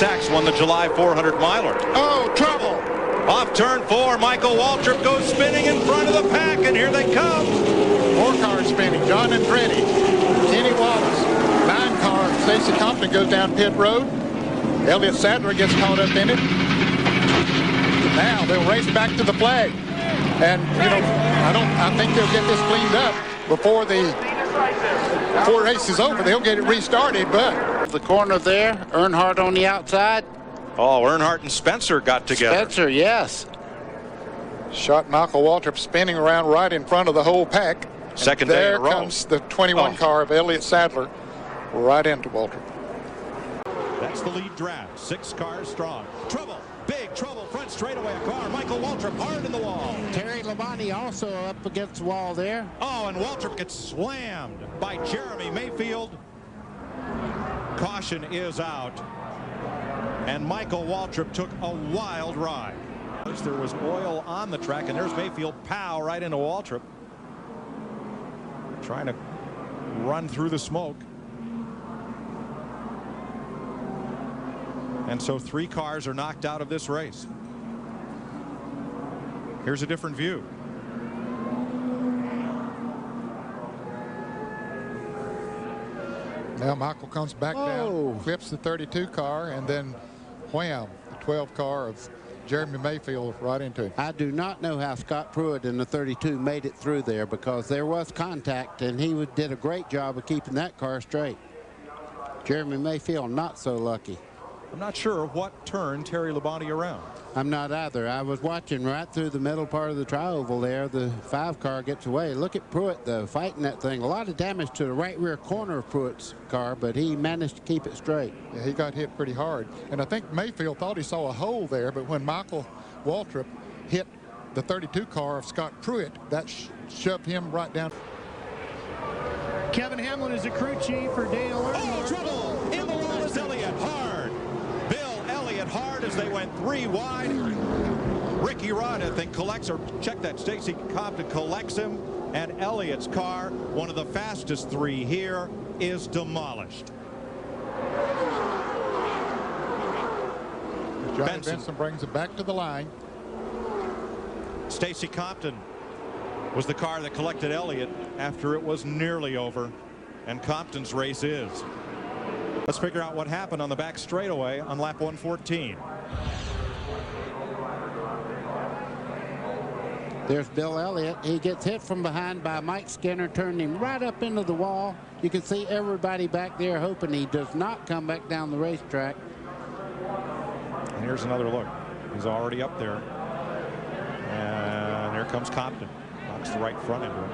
Sachs won the July 400 miler. Oh, trouble. Off turn 4, Michael Waltrip goes spinning in front of the pack, and here they come. 4 cars spinning. John Andretti, Kenny Wallace. 9 car, Stacy Compton goes down pit road. Elliott Sadler gets caught up in it. Now they'll race back to the flag. And, you know, I think they'll get this cleaned up before the 4 races over. They'll get it restarted, but the corner there, Earnhardt on the outside. Oh, Earnhardt and Spencer got together. Spencer, yes. shot Michael Waltrip spinning around right in front of the whole pack. Second day in a row. There comes the 21 car of Elliott Sadler right into Waltrip. That's the lead draft. 6 cars strong. Trouble. Big trouble. Front straightaway a car. Michael Waltrip hard in the wall. Terry Labonte also up against the wall there. Oh, and Waltrip gets slammed by Jeremy Mayfield. Caution is out. And Michael Waltrip took a wild ride. There was oil on the track, and there's Mayfield. Pow, right into Waltrip. Trying to run through the smoke. And so 3 cars are knocked out of this race. Here's a different view. Now Michael comes back down, clips the 32 car, and then wham, the 12 car of Jeremy Mayfield right into him. I do not know how Scott Pruitt in the 32 made it through there, because there was contact, and he did a great job of keeping that car straight. Jeremy Mayfield not so lucky. I'm not sure what turned Terry Labonte around. I'm not either. I was watching right through the middle part of the tri-oval there. The 5 car gets away. Look at Pruitt, though, fighting that thing. A lot of damage to the right rear corner of Pruitt's car, but he managed to keep it straight. Yeah, he got hit pretty hard. And I think Mayfield thought he saw a hole there, but when Michael Waltrip hit the 32 car of Scott Pruitt, that shoved him right down. Kevin Hamlin is the crew chief for Dale. Oh, trouble! In the wall is Elliott. Hard. Bill Elliott hard as they went 3 wide. Ricky Rudd, I think, collects, or check that, Stacy Compton collects him, and Elliott's car, one of the fastest 3 here, is demolished. Johnny Benson brings it back to the line. Stacy Compton was the car that collected Elliott after it was nearly over, and Compton's race is. Let's figure out what happened on the back straightaway on lap 114. There's Bill Elliott. He gets hit from behind by Mike Skinner, turned him right up into the wall. You can see everybody back there hoping he does not come back down the racetrack. And here's another look. He's already up there. And here comes Compton. Knocks the right front into him.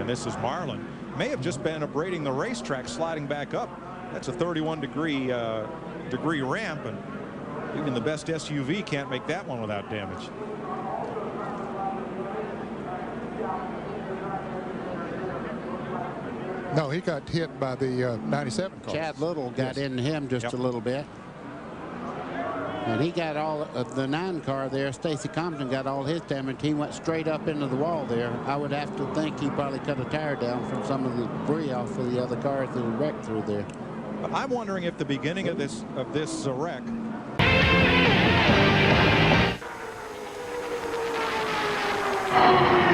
And this is Marlin. May have just been abrading the racetrack, sliding back up. That's a 31-degree ramp, and even the best SUV can't make that one without damage. No, he got hit by the 97 car. Chad Little got into him just a little bit. And he got all of the 9 car there. Stacy Compton got all his damage. He went straight up into the wall there. I would have to think he probably cut a tire down from some of the debris off of the other cars that had wrecked through there. I'm wondering if the beginning of this wreck.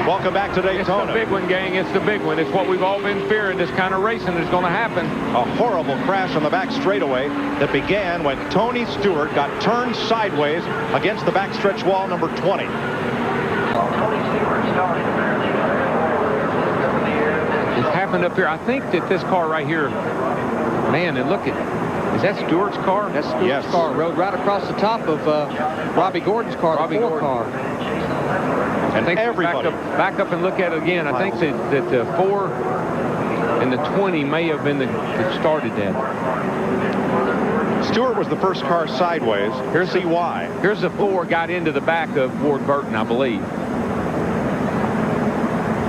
Welcome back to Daytona. It's the big one, gang. It's the big one. It's what we've all been fearing. This kind of racing is going to happen. A horrible crash on the back straightaway that began when Tony Stewart got turned sideways against the backstretch wall number 20. It happened up here. I think that this car right here, man, and look at, is that Stewart's car? That's Stewart's car. Rode right across the top of Robbie Gordon's car, the 4 car. And I think everybody back up and look at it again. I think that the 4 and the 20 may have been that started that. Stewart was the first car sideways. Here's see why. Here's the 4 got into the back of Ward Burton, I believe.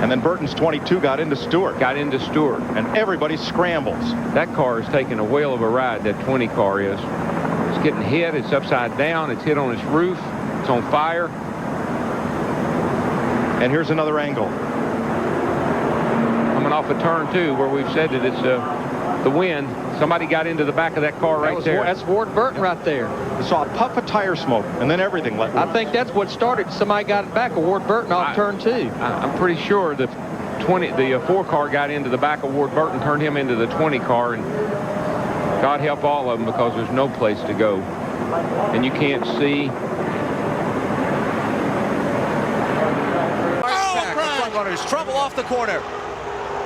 And then Burton's 22 got into Stewart. And everybody scrambles. That car is taking a whale of a ride, that 20 car is. It's getting hit. It's upside down. It's hit on its roof. It's on fire. And here's another angle. Coming off a turn 2 where we've said that it's the wind. Somebody got into the back of that car right there. That's Ward Burton right there. I saw a puff of tire smoke, and then everything let loose. I think that's what started. Somebody got it back of Ward Burton off turn 2. I'm pretty sure the 4 car got into the back of Ward Burton, turned him into the 20 car, and God help all of them because there's no place to go. And you can't see. Runners trouble off the corner.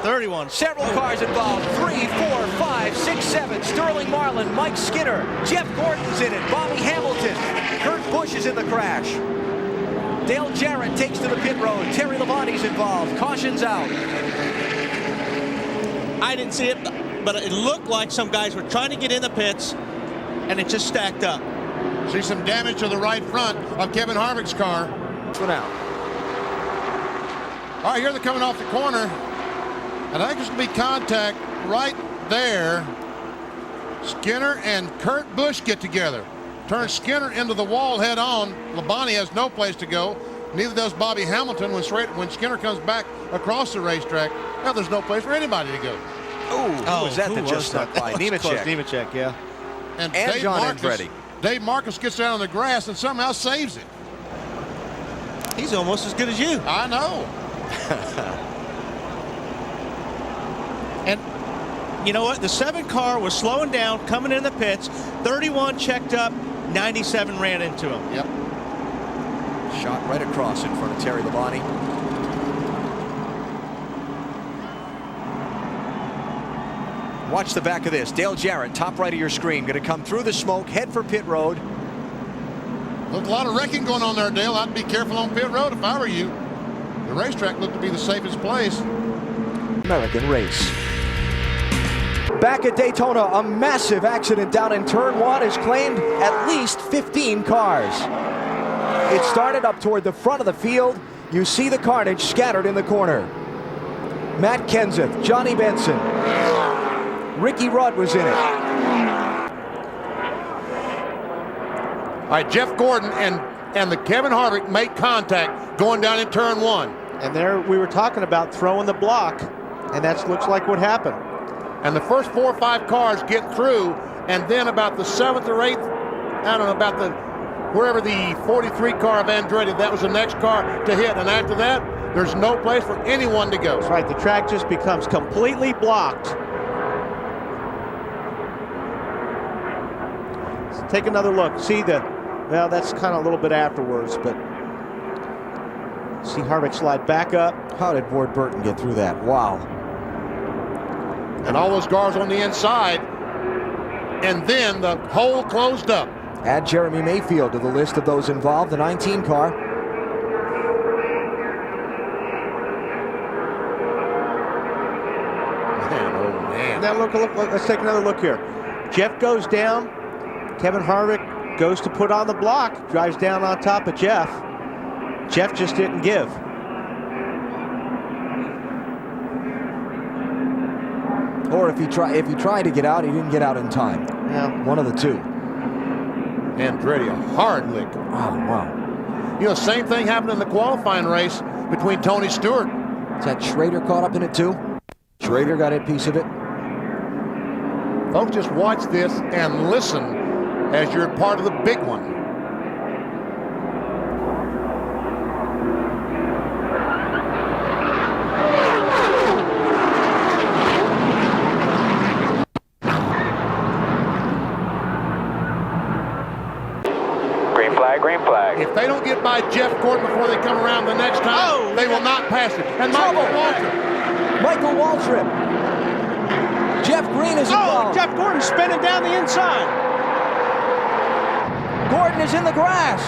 31. Several cars involved. 3, 4, 5, 6, 7. Sterling Marlin, Mike Skinner, Jeff Gordon's in it. Bobby Hamilton. Kurt Busch is in the crash. Dale Jarrett takes to the pit road. Terry Labonte's involved. Caution's out. I didn't see it, but it looked like some guys were trying to get in the pits, and it just stacked up. See some damage to the right front of Kevin Harvick's car. For now. All right, here they're coming off the corner. And I think there's going to be contact right there. Skinner and Kurt Busch get together. Turn Skinner into the wall head on. Labonte has no place to go. Neither does Bobby Hamilton when Skinner comes back across the racetrack. Now there's no place for anybody to go. Who was that just snuck by? Nemechek, yeah. And Dave John Andretti. Dave Marcus gets down on the grass and somehow saves it. He's almost as good as you. I know. And you know what? The 7 car was slowing down, coming in the pits. 31 checked up, 97 ran into him. Yep. Shot right across in front of Terry Labonte. Watch the back of this. Dale Jarrett, top right of your screen, going to come through the smoke, head for pit road. Looked a lot of wrecking going on there, Dale. I'd be careful on pit road if I were you. The racetrack looked to be the safest place. American race. Back at Daytona, a massive accident down in turn 1 has claimed at least 15 cars. It started up toward the front of the field. You see the carnage scattered in the corner. Matt Kenseth, Johnny Benson, Ricky Rudd was in it. All right, Jeff Gordon and the Kevin Harvick make contact going down in turn 1. And there we were talking about throwing the block, and that looks like what happened. And the first 4 or 5 cars get through, and then about the 7th or 8th, I don't know, about wherever the 43 car of Andretti, that was the next car to hit. And after that, there's no place for anyone to go. That's right, the track just becomes completely blocked. Let's take another look. See well, that's kind of a little bit afterwards, but see Harvick slide back up. How did Ward Burton get through that? Wow. And all those cars on the inside, and then the hole closed up. Add Jeremy Mayfield to the list of those involved, the 19 car. Man, oh man. Now look, let's take another look here. Jeff goes down. Kevin Harvick goes to put on the block, drives down on top of Jeff. Jeff just didn't give. Or if he tried to get out, he didn't get out in time. Yeah. One of the two. Andretti, a hard lick. Oh, wow. You know, same thing happened in the qualifying race between Tony Stewart. Is that Schrader caught up in it too? Schrader got a piece of it. Folks, just watch this and listen as you're part of the big one. Green flag. If they don't get by Jeff Gordon before they come around the next time, they will not pass it. And Michael Waltrip. Jeff Green is involved. Jeff Gordon spinning down the inside. Gordon is in the grass.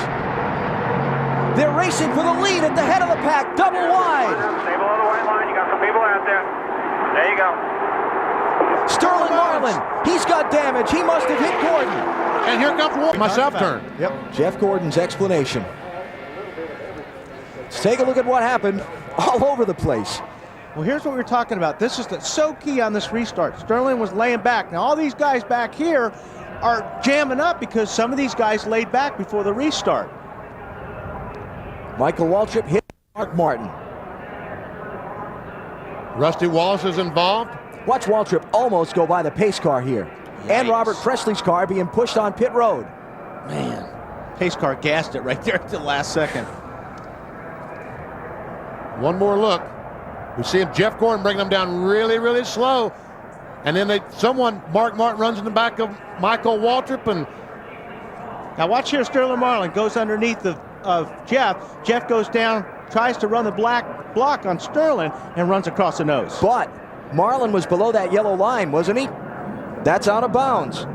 They're racing for the lead at the head of the pack, double wide. Stay below the white line. You got some people out there. There you go. Sterling Marlin, he's got damage. He must have hit Gordon. And here comes Wolf. Myself turn. Yep. Jeff Gordon's explanation. Let's take a look at what happened all over the place. Well, here's what we were talking about. This is so key on this restart. Sterling was laying back. Now, all these guys back here are jamming up because some of these guys laid back before the restart. Michael Waltrip hit Mark Martin. Rusty Wallace is involved. Watch Waltrip almost go by the pace car here. Yikes. And Robert Presley's car being pushed on pit road. Man, pace car gassed it right there at the last second. One more look. We see him, Jeff Gordon, bringing them down really, really slow. And then Mark Martin runs in the back of Michael Waltrip. And now watch here, Sterling Marlin goes underneath of Jeff. Jeff goes down, tries to run the black block on Sterling, and runs across the nose. But Marlin was below that yellow line, wasn't he? That's out of bounds.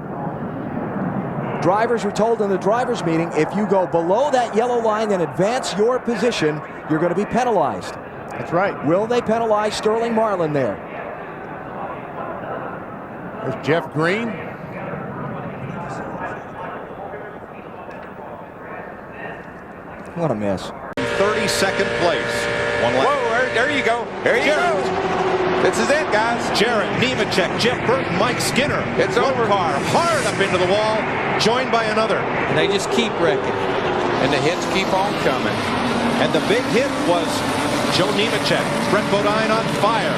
Drivers were told in the drivers' meeting, if you go below that yellow line and advance your position, you're going to be penalized. That's right. Will they penalize Sterling Marlin there? There's Jeff Green. What a mess. 32nd place. One lap. Whoa, there you go. There you go. This is it, guys. Jarrett, Nemechek, Jeff Burton, Mike Skinner. It's One over. car hard up into the wall, joined by another. And they just keep wrecking. And the hits keep on coming. And the big hit was Joe Nemechek. Brett Bodine on fire.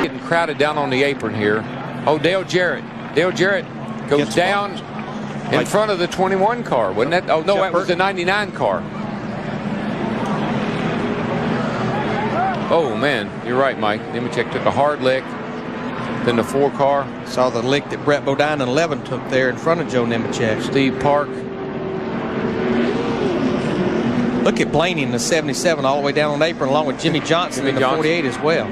Getting crowded down on the apron here. Oh, Dale Jarrett. Dale Jarrett goes down in front of the 21 car, wasn't that? Oh, no, that was the 99 car. Oh, man, you're right, Mike. Nemechek took a hard lick. Then the 4 car. Saw the lick that Brett Bodine in 11 took there in front of Joe Nemechek. Steve Park. Look at Blaney in the 77 all the way down on the apron, along with Jimmy Johnson in the 48 as well.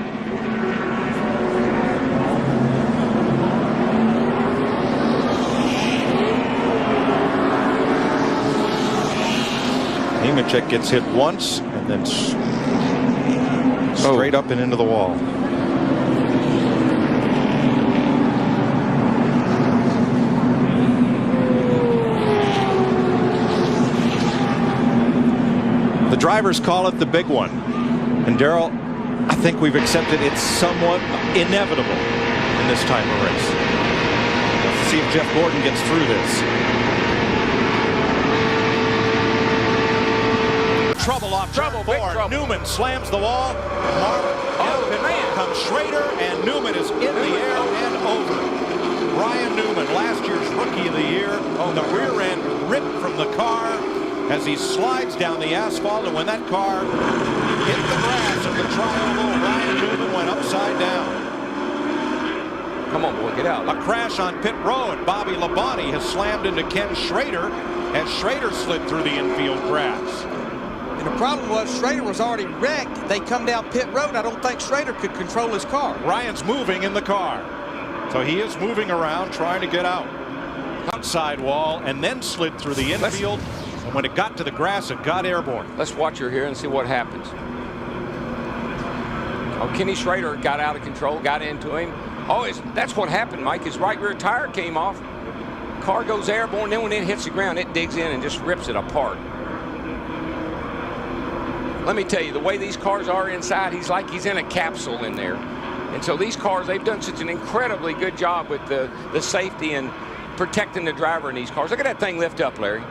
Nemechek gets hit once and then straight up and into the wall. The drivers call it the big one. And Darrell, I think we've accepted it's somewhat inevitable in this type of race. Let's see if Jeff Gordon gets through this. Trouble off turn 4. Newman slams the wall. Comes Schrader, and Newman is in the air and over. Ryan Newman, last year's Rookie of the Year, on the rear end ripped from the car as he slides down the asphalt, and when that car hit the grass of the tri-oval, Ryan Newman went upside down. Come on, boy, get out. A crash on pit road. Bobby Labonte has slammed into Ken Schrader as Schrader slid through the infield grass. And the problem was Schrader was already wrecked. They come down pit road. I don't think Schrader could control his car. Ryan's moving in the car. So he is moving around trying to get out. Outside wall and then slid through the infield. And when it got to the grass, it got airborne. Let's watch her here and see what happens. Oh, Kenny Schrader got out of control, got into him. Oh, that's what happened, Mike. His right rear tire came off. Car goes airborne. Then when it hits the ground, it digs in and just rips it apart. Let me tell you, the way these cars are inside, he's in a capsule in there. And so these cars, they've done such an incredibly good job with the safety and protecting the driver in these cars. Look at that thing lift up, Larry.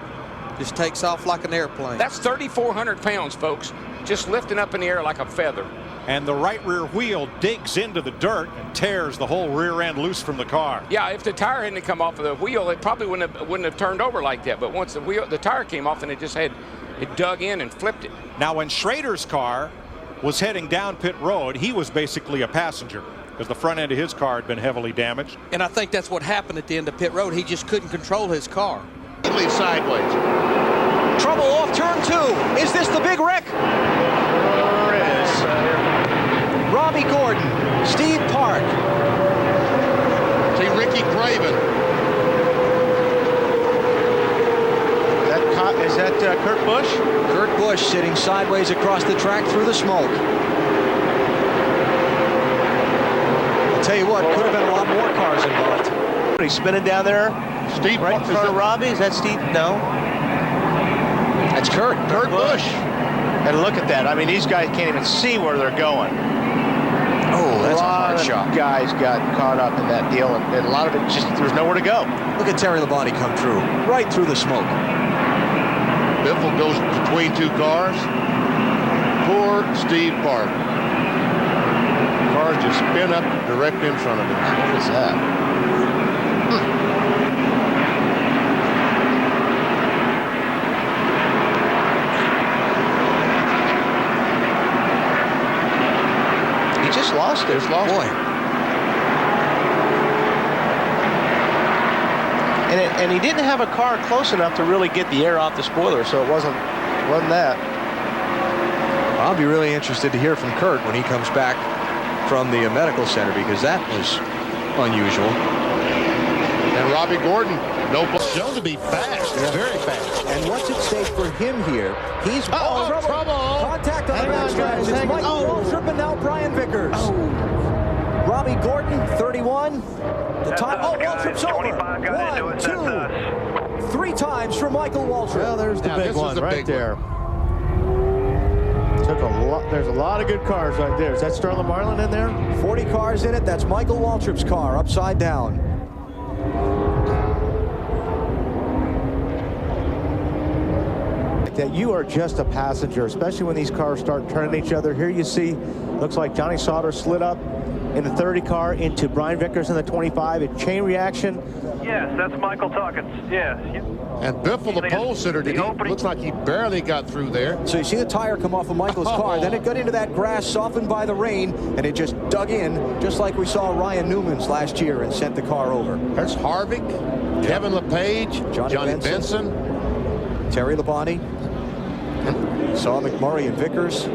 Just takes off like an airplane. That's 3,400 pounds, folks, just lifting up in the air like a feather. And the right rear wheel digs into the dirt and tears the whole rear end loose from the car. Yeah, if the tire hadn't come off of the wheel, it probably wouldn't have turned over like that. But once the tire came off, and it dug in and flipped it. Now, when Schrader's car was heading down pit road, he was basically a passenger because the front end of his car had been heavily damaged. And I think that's what happened at the end of pit road. He just couldn't control his car. Sideways. Trouble off turn 2. Is this the big wreck? There it is. Robbie Gordon, Steve Park. See Ricky Craven. Is that Kurt Busch? Kurt Busch sitting sideways across the track through the smoke. I'll tell you what, could have been a lot more cars involved. He's spinning down there. Steve, right in front of Robbie. Is that Steve? No. That's Kurt. Kurt Busch. And look at that. I mean, these guys can't even see where they're going. Oh, that's a hard shot. Guys got caught up in that deal, and a lot of it just, there was nowhere to go. Look at Terry Labonte come through, right through the smoke. Biffle goes between two cars. Poor Steve Parker. Cars just spin up directly in front of him. What was that? He just lost it. Boy. And he didn't have a car close enough to really get the air off the spoiler, so it wasn't that. I'll be really interested to hear from Kurt when he comes back from the medical center, because that was unusual. And Robbie Gordon, shown to be fast, very fast. And what's at stake for him here? He's trouble. Contact on the backstretch. It's Mike Waltrip and now Brian Vickers. Robbie Gordon, 31. The time. Waltrip's over. 1, 2, 3 times for Michael Waltrip. Well, there's the big one right there. Took a lot. There's a lot of good cars right there. Is that Sterling Marlin in there? 40 cars in it. That's Michael Waltrip's car, upside down. That you are just a passenger, especially when these cars start turning each other. Here you see, looks like Johnny Sauter slid up in the 30 car into Brian Vickers in the 25. A chain reaction. Yes, that's Michael Tuckins. Yes. And Biffle, the pole sitter, looks like he barely got through there. So you see the tire come off of Michael's car, then it got into that grass softened by the rain, and it just dug in, just like we saw Ryan Newman's last year, and sent the car over. There's Harvick, Kevin LePage, Johnny Benson, Terry Labonte, saw McMurray and Vickers.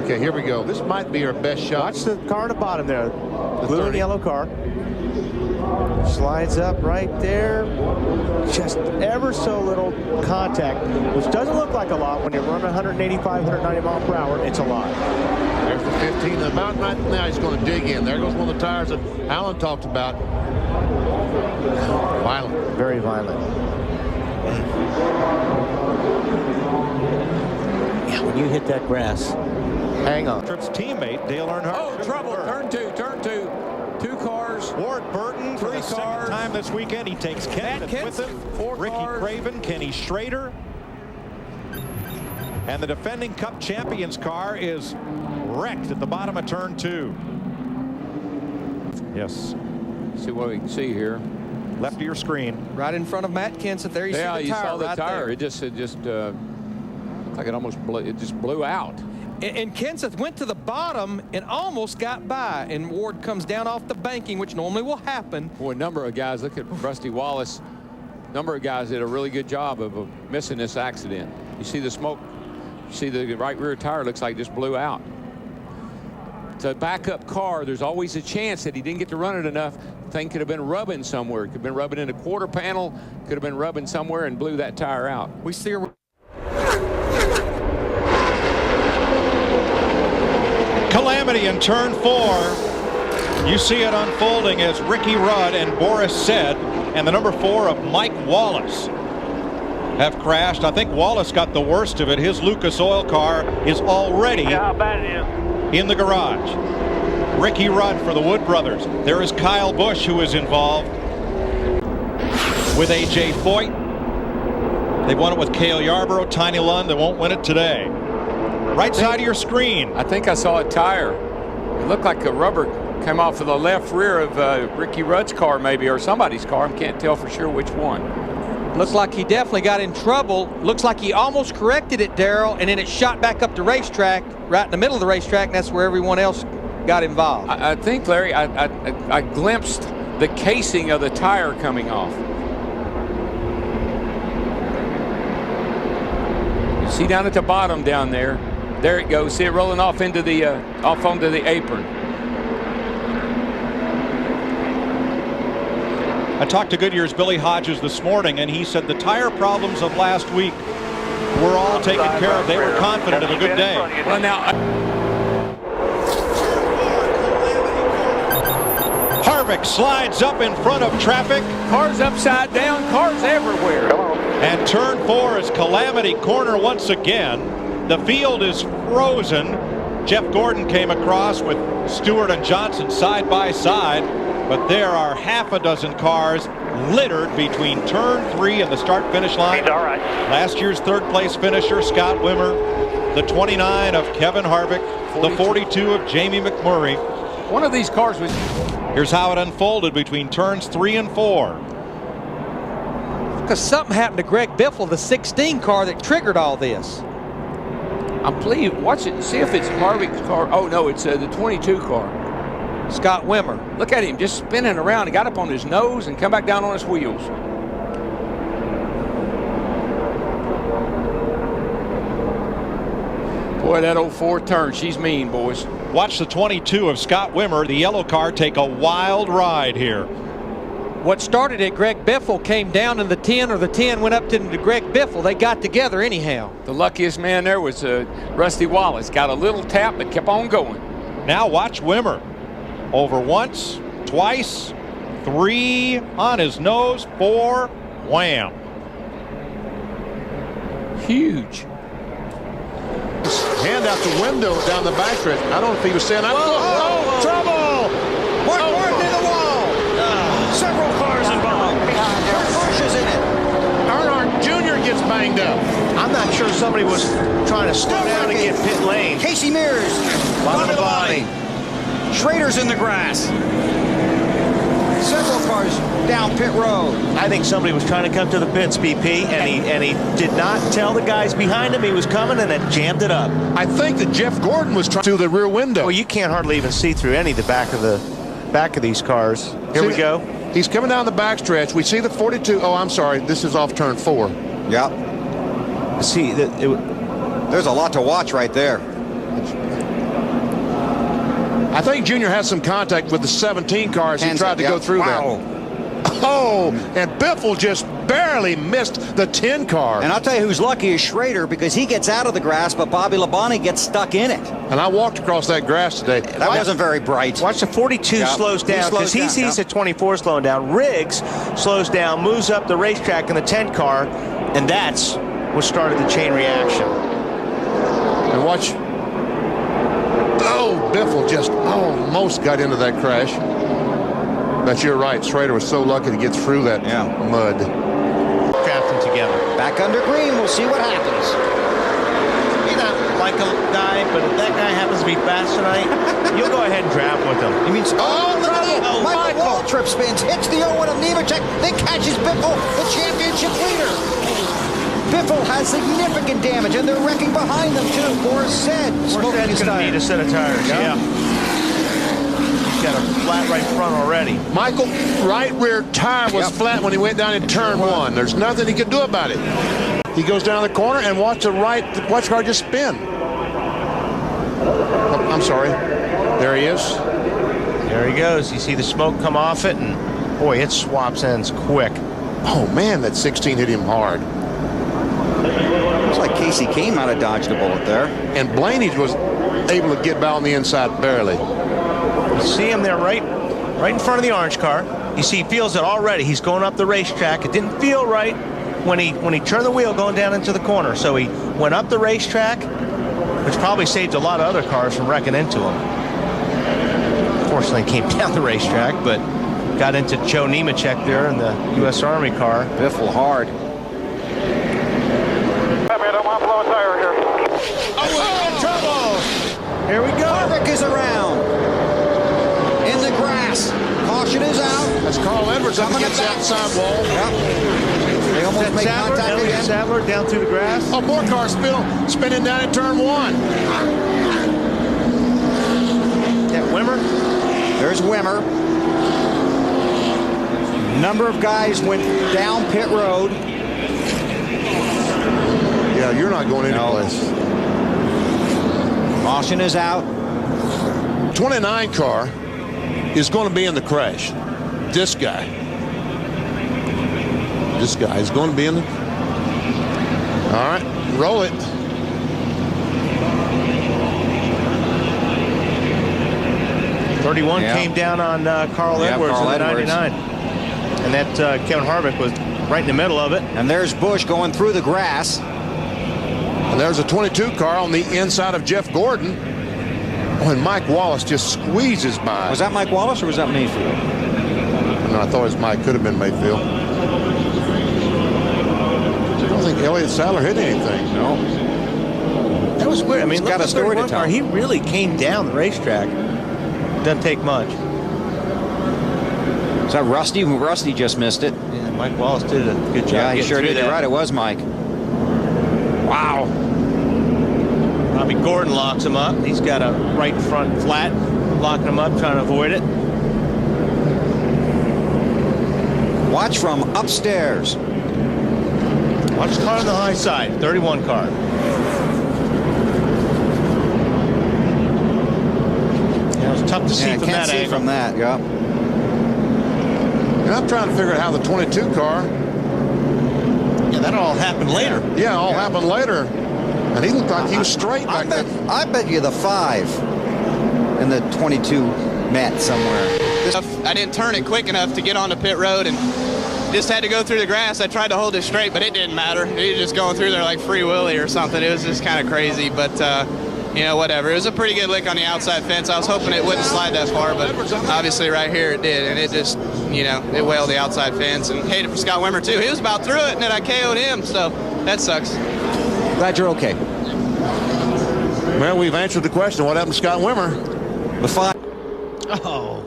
Okay, here we go. This might be our best shot. Watch the car at the bottom there. The blue and yellow car. Slides up right there. Just ever so little contact, which doesn't look like a lot when you're running 185, 190 miles per hour. It's a lot. There's the 15. The mountain right now, he's going to dig in. There goes one of the tires that Alan talked about. Violent. Very violent. Yeah, when you hit that grass, hang on. Trip's teammate, Dale Earnhardt. Oh, trouble. Turn two. 2 cars. Ward Burton for the 3 second cars. time this weekend. He takes Kenneth with him. 4 Ricky cars. Craven, Kenny Schrader. And the defending Cup champions car is wrecked at the bottom of turn 2. Yes. See what we can see here. Left of your screen. Right in front of Matt Kenseth. There you see the tire. Yeah, you saw the right tire. there. It just like it almost blew. It just blew out. And Kenseth went to the bottom and almost got by. And Ward comes down off the banking, which normally will happen. Boy, a number of guys. Look at Rusty Wallace. A number of guys did a really good job of missing this accident. You see the smoke. You see the right rear tire looks like it just blew out. It's a backup car. There's always a chance that he didn't get to run it enough. Thing could have been rubbing somewhere. Could have been rubbing in a quarter panel. Could have been rubbing somewhere and blew that tire out. We see her. Calamity in turn 4. You see it unfolding as Ricky Rudd and Boris Said and the number 4 of Mike Wallace have crashed. I think Wallace got the worst of it. His Lucas Oil car is already in the garage. Ricky Rudd for the Wood brothers. There is Kyle Busch, who is involved with A.J. Foyt. They won it with Cale Yarborough, Tiny Lund. They won't win it today. Right side of your screen. I think I saw a tire. It looked like a rubber came off of the left rear of Ricky Rudd's car, maybe, or somebody's car. I can't tell for sure which one. Looks like he definitely got in trouble. Looks like he almost corrected it, Darrell, and then it shot back up the racetrack, right in the middle of the racetrack, and that's where everyone else got involved. I think, Larry, I glimpsed the casing of the tire coming off. You see down at the bottom down there. There it goes. See it rolling off into the off onto the apron. I talked to Goodyear's Billy Hodges this morning, and he said the tire problems of last week were all taken care of. They were confident of a good day. Well, now Harvick slides up in front of traffic. Cars upside down, cars everywhere. And turn 4 is Calamity Corner once again. The field is frozen. Jeff Gordon came across with Stewart and Johnson side by side, but there are half a dozen cars littered between turn 3 and the start-finish line. All right. Last year's third-place finisher, Scott Wimmer, the 29 of Kevin Harvick, 42. The 42 of Jamie McMurray. One of these cars was... Here's how it unfolded between turns 3 and 4. Because something happened to Greg Biffle, the 16 car that triggered all this. I'm pleased. Watch it. See if it's Harvick's car. Oh, no, it's the 22 car. Scott Wimmer. Look at him just spinning around. He got up on his nose and come back down on his wheels. Boy, that old Ford turn. She's mean, boys. Watch the 22 of Scott Wimmer, the yellow car, take a wild ride here. What started at Greg Biffle came down in the 10, or the 10 went up to Greg Biffle. They got together anyhow. The luckiest man there was Rusty Wallace. Got a little tap, but kept on going. Now watch Wimmer. Over once, twice, 3 on his nose, 4, wham. Huge. Hand out the window down the backstretch. I don't know if he was saying, oh, trouble! Martin in the wall. Several cars involved. Bush is in it. Earnhardt Jr. gets banged up. I'm not sure somebody was trying to slow down and get pit lane. Casey Mears. Bobby. Schrader's in the grass. Several cars down pit road. I think somebody was trying to come to the pits, BP, and he did not tell the guys behind him he was coming, and it jammed it up. I think that Jeff Gordon was trying through the rear window. Well, you can't hardly even see through any of the back of these cars. Here we go. He's coming down the backstretch. We see the 42. Oh, I'm sorry. This is off turn 4. Yep. See, there's a lot to watch right there. I think Junior has some contact with the 17 car as he tried to go through that. Oh, and Biffle just barely missed the 10 car. And I'll tell you who's lucky is Schrader, because he gets out of the grass, but Bobby Labonte gets stuck in it. And I walked across that grass today. That wasn't very bright. Watch the 42 slows down, because he sees the 24 slowing down. Riggs slows down, moves up the racetrack in the 10 car, and that's what started the chain reaction. And watch. Oh, Biffle just almost got into that crash. But you're right. Schrader was so lucky to get through that mud. Drafting together. Back under green. We'll see what happens. He's not like a guy, but if that guy happens to be fast tonight, you'll go ahead and draft with him. He means, Michael Waltrip spins, hits the 0-1 of Nemechek, then catches Biffle, the championship leader. Biffle has significant damage, and they're wrecking behind them, too. Boris said, smoking his tire. Need a set of tires, yeah. He's got a flat right front already. Michael, right rear tire was flat when he went down in turn 1. There's nothing he could do about it. He goes down the corner and watch the car just spin. Oh, I'm sorry. There he is. There he goes. You see the smoke come off it, and boy, it swaps ends quick. Oh man, that 16 hit him hard. Looks like Casey Kane might have dodged a bullet there. And Blaney was able to get by on the inside barely. You see him there right in front of the orange car. You see he feels it already. He's going up the racetrack. It didn't feel right when he turned the wheel going down into the corner. So he went up the racetrack, which probably saved a lot of other cars from wrecking into him. Fortunately, came down the racetrack, but got into Joe Nemechek there in the U.S. Army car. Biffle hard. I don't want to blow a tire here. Oh, trouble! Here we go. Harvick is around. In the grass. Caution is out. That's Carl Edwards up against the outside wall. Yep. They almost make contact again. Sadler down through the grass. Oh, more cars spinning down in turn 1. That Wimmer? There's Wimmer. Number of guys went down pit road. Yeah, you're not going any place. Caution is out. 29 car is going to be in the crash. This guy is going to be in the... All right, roll it. Came down on Carl Edwards in the 99. And that Kevin Harvick was right in the middle of it. And there's Bush going through the grass. And there's a 22 car on the inside of Jeff Gordon. when Mike Wallace just squeezes by. Was that Mike Wallace or was that Mayfield? No, I thought it was Mike. Could have been Mayfield. I don't think Elliott Sadler hit anything. No. That was weird. I mean, He's got a story to tell. He really came down the racetrack. Doesn't take much. Is that Rusty? Rusty just missed it. Yeah, Mike Wallace did a good job. Yeah, he sure did. You're right. It was Mike. Wow. Robbie Gordon locks him up. He's got a right front flat, locking him up, trying to avoid it. Watch from upstairs. Watch the car on the high side, 31 car. Yeah, it was tough to see from that angle. From that, yeah. And I'm trying to figure out how the 22 car. Yeah, that all happened later. Yeah, all happened later. And he looked like he was straight back there. I bet you the 5 and the 22 met somewhere. I didn't turn it quick enough to get on the pit road and just had to go through the grass. I tried to hold it straight, but it didn't matter. He was just going through there like Free Willy or something. It was just kind of crazy, but you know, whatever. It was a pretty good lick on the outside fence. I was hoping it wouldn't slide that far, but obviously right here it did, and it just, you know, it whaled the outside fence. And hated for Scott Wimmer too. He was about through it, and then I KO'd him, so that sucks. Glad you're okay. Well, we've answered the question. What happened to Scott Wimmer? The 5. Oh.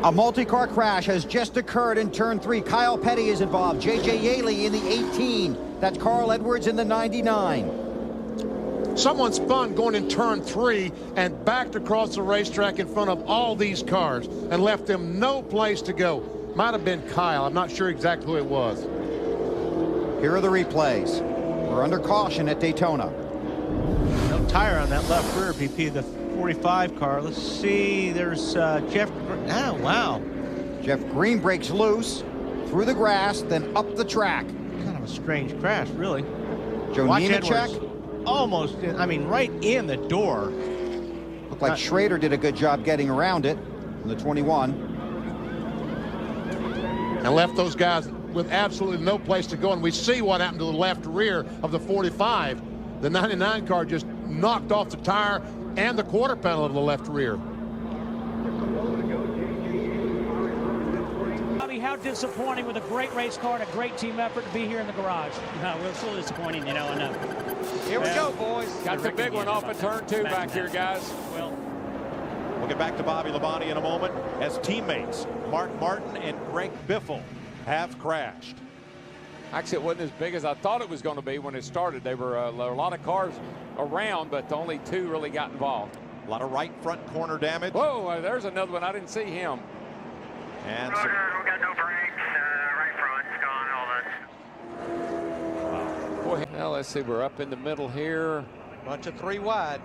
A multi-car crash has just occurred in turn 3. Kyle Petty is involved. J.J. Yaley in the 18. That's Carl Edwards in the 99. Someone spun going in turn 3 and backed across the racetrack in front of all these cars and left them no place to go. Might have been Kyle. I'm not sure exactly who it was. Here are the replays. We're under caution at Daytona. No tire on that left rear, BP, the 45 car. Let's see. There's Jeff. Oh, wow. Jeff Green breaks loose through the grass, then up the track. Kind of a strange crash, really. Joe Nemechek almost, I mean, right in the door. Looked like Schrader did a good job getting around it in the 21. And left those guys with absolutely no place to go. And we see what happened to the left rear of the 45. The 99 car just knocked off the tire and the quarter panel of the left rear. Bobby, how disappointing with a great race car and a great team effort to be here in the garage. No, we're so disappointing, you know. And, here we go, boys. Got the big one off of turn 2 back here, guys. Well, we'll get back to Bobby Labonte in a moment as teammates Mark Martin and Greg Biffle have crashed. Actually, it wasn't as big as I thought it was going to be when it started. There were a lot of cars around, but only 2 really got involved. A lot of right front corner damage. Whoa, there's another one. I didn't see him. And we got no brakes. Right front's gone. All that. Boy, well, let's see. We're up in the middle here. Bunch of 3 wide.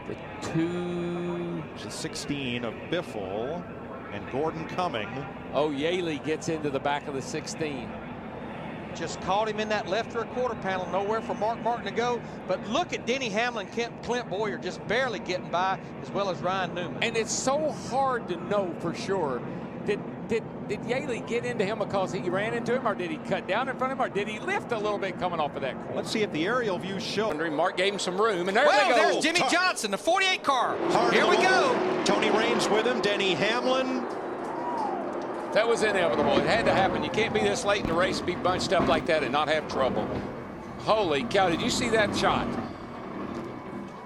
The 2 to 16 of Biffle and Gordon coming. Oh, Yaley gets into the back of the 16. Just caught him in that left rear quarter panel, nowhere for Mark Martin to go. But look at Denny Hamlin, Clint Boyer just barely getting by, as well as Ryan Newman. And it's so hard to know for sure. Did Yaley get into him because he ran into him, or did he cut down in front of him, or did he lift a little bit coming off of that corner? Let's see if the aerial view shows. Mark gave him some room, and there they go. There's Jimmy Johnson, the 48 car. Here we go. Tony Raines with him, Denny Hamlin. That was inevitable. It had to happen. You can't be this late in the race, be bunched up like that and not have trouble. Holy cow, did you see that shot?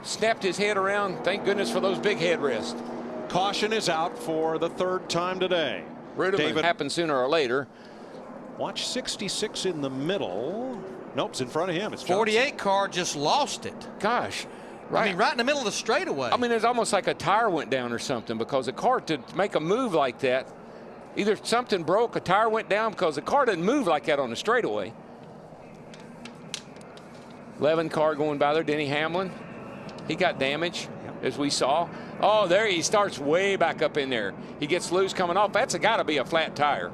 Snapped his head around. Thank goodness for those big headrests. Caution is out for the 3rd time today. David happens sooner or later. Watch 66 in the middle. Nope, it's in front of him. It's 48 car just lost it. Gosh. Right. I mean, right in the middle of the straightaway. I mean, it's almost like a tire went down or something, because a car, to make a move like that, either something broke, a tire went down, because the car doesn't move like that on the straightaway. 11 car going by there, Denny Hamlin. He got damage, as we saw. Oh, there he starts way back up in there. He gets loose coming off. That's got to be a flat tire.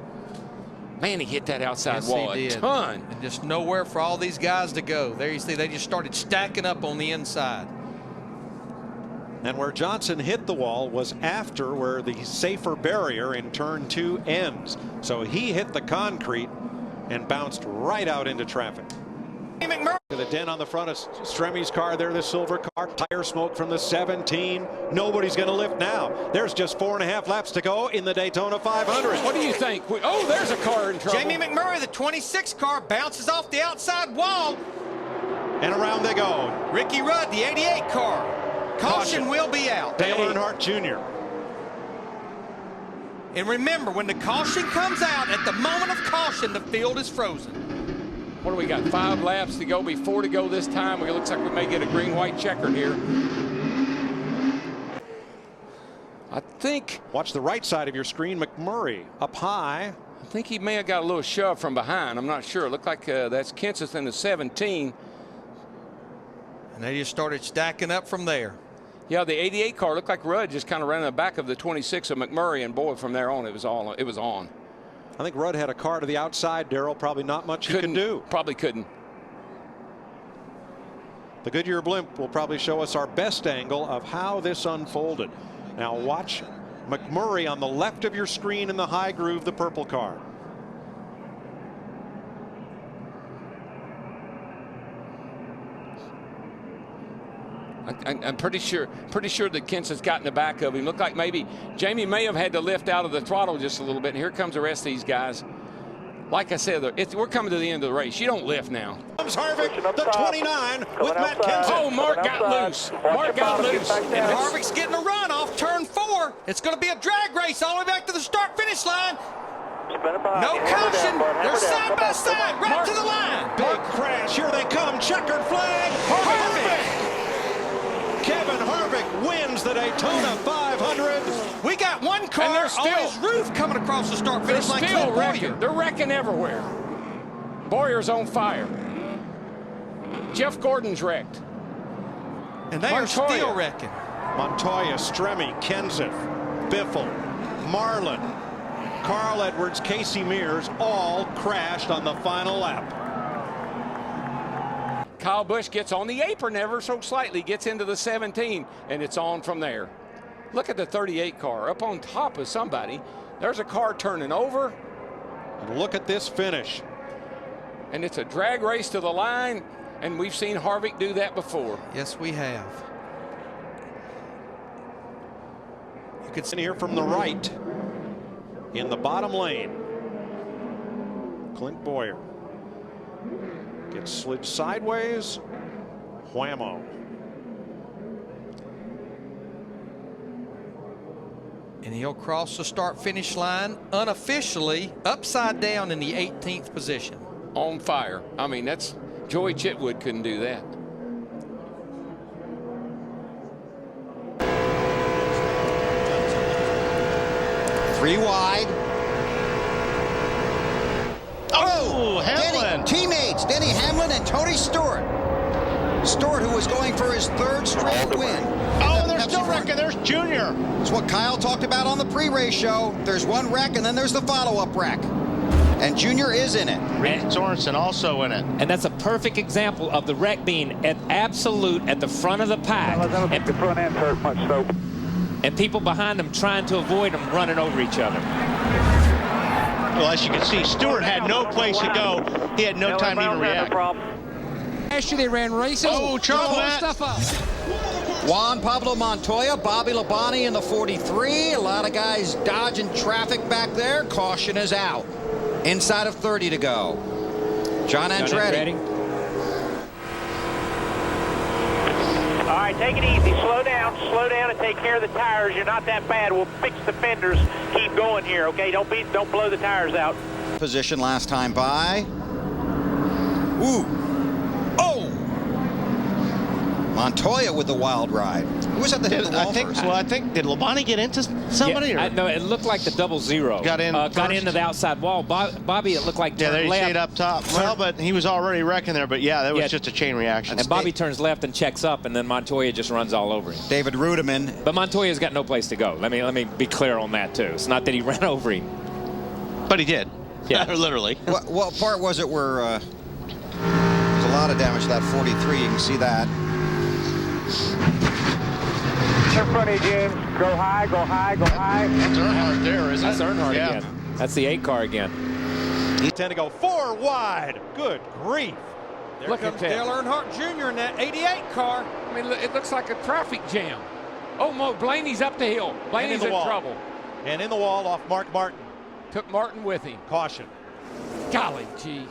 Man, he hit that outside wall a ton. And just nowhere for all these guys to go. There you see, they just started stacking up on the inside. And where Johnson hit the wall was after where the safer barrier in turn 2 ends. So he hit the concrete and bounced right out into traffic. The dent on the front of Stremmy's car there, the silver car. Tire smoke from the 17. Nobody's going to lift now. There's just 4.5 laps to go in the Daytona 500. What do you think? Oh, there's a car in trouble. Jamie McMurray, the 26 car, bounces off the outside wall. And around they go. Ricky Rudd, the 88 car. Caution will be out. Dale Earnhardt Jr. And remember, when the caution comes out, at the moment of caution, the field is frozen. What do we got? 5 laps to go, 4 to go this time. It looks like we may get a green-white checker here. I think. Watch the right side of your screen. McMurray up high. I think he may have got a little shove from behind. I'm not sure. It looked like that's Kenseth in the 17. And they just started stacking up from there. Yeah, the 88 car looked like Rudd just kind of ran in the back of the 26 of McMurray, and boy, from there on, it was on. I think Rudd had a car to the outside, Darrell. Probably not much he could do. Probably couldn't. The Goodyear blimp will probably show us our best angle of how this unfolded. Now watch McMurray on the left of your screen in the high groove, the purple car. I'm pretty sure that Kenseth's got in the back of him. Looked like maybe Jamie may have had to lift out of the throttle just a little bit. And here comes the rest of these guys. Like I said, we're coming to the end of the race. You don't lift now. Comes Harvick, the 29 with Matt Kenseth. Oh, Mark got loose. Mark got loose. And Harvick's getting a run off turn 4. It's going to be a drag race all the way back to the start-finish line. No caution. They're side by side, right to the line. Big crash. Here they come. Checkered flag. Harvick. Kevin Harvick wins the Daytona 500. We got one car on his roof coming across the start-finish line. Still wrecking. They're wrecking everywhere. Boyer's on fire. Jeff Gordon's wrecked. And they are still wrecking. Montoya, Stremme, Kenseth, Biffle, Marlin, Carl Edwards, Casey Mears all crashed on the final lap. Kyle Busch gets on the apron ever so slightly, gets into the 17, and it's on from there. Look at the 38 car up on top of somebody. There's a car turning over. And look at this finish. And it's a drag race to the line, and we've seen Harvick do that before. Yes, we have. You can see here from the right in the bottom lane. Clint Bowyer gets slid sideways. Whammo. And he'll cross the start-finish line unofficially upside down in the 18th position. On fire. I mean, that's Joey Chitwood couldn't do that. Three wide. Oh, Hamlin. Teammates Denny Hamlin and Tony Stewart. Stewart, who was going for his 3rd straight win. Oh, they're still wrecking. There's Junior. It's what Kyle talked about on the pre-race show. There's one wreck, and then there's the follow-up wreck. And Junior is in it. Rick Sorensen also in it. And that's a perfect example of the wreck being at the front of the pack. And people behind them trying to avoid them running over each other. Well, as you can see, Stewart had no place to go. He had no time to even react. Last year they ran races. Oh, Charles stuff up. Juan Pablo Montoya, Bobby Labonte in the 43. A lot of guys dodging traffic back there. Caution is out. Inside of 30 to go. John Andretti. All right, take it easy. Slow down and take care of the tires. You're not that bad. We'll fix the fenders. Keep going here, okay? Don't blow the tires out. Position last time by. Ooh. Oh! Montoya with the wild ride. Who was at the hit of the wall first? I think, did Labonte get into somebody? Yeah, no, it looked like the 0-0. Got into the outside wall. Bobby, it looked like turned he left. stayed up top. Well, but he was already wrecking there. But yeah, that was just a chain reaction. And Bobby turns left and checks up, and then Montoya just runs all over him. David Rudiman. But Montoya's got no place to go. Let me be clear on that too. It's not that he ran over him. But he did. Yeah, literally. What part was it where there's a lot of damage to that 43? You can see that. In front of you, James. Go high, go high, go high. That's Earnhardt there, isn't it? That's Earnhardt again. That's the 8 car again. He tend to go 4 wide. Good grief. There Look comes at that. Dale Earnhardt Jr. in that 88 car. I mean, it looks like a traffic jam. Oh, Mo, Blaney's up the hill. Blaney's in trouble. And in the wall off Mark Martin. Took Martin with him. Caution. Golly gee.